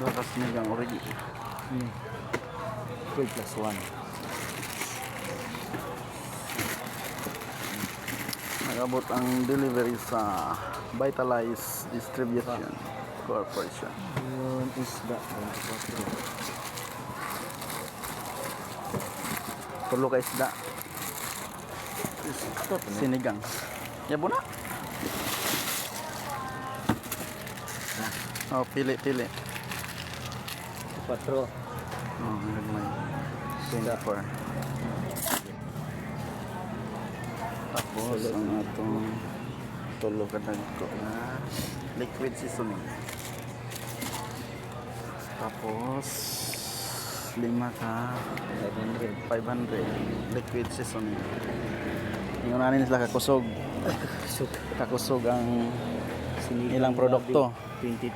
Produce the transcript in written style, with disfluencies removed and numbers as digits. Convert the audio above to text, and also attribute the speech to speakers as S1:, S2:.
S1: Bakas nilang already. 3+1. Nagabot ang delivery sa Vitalize Distribution Corporation.
S2: Yun isda. 24.
S1: Tulo ka isda. Sinigang. Yabo na. Oh, pili.
S2: 4.
S1: Oh, may 24. Tapos ang atong tulo ka dagko na liquid seasoning. Tapos 5 ka 500 liquid seasoning. Ingon nanin sila kakusog. Kakusog ang ilang produkto.
S2: 22.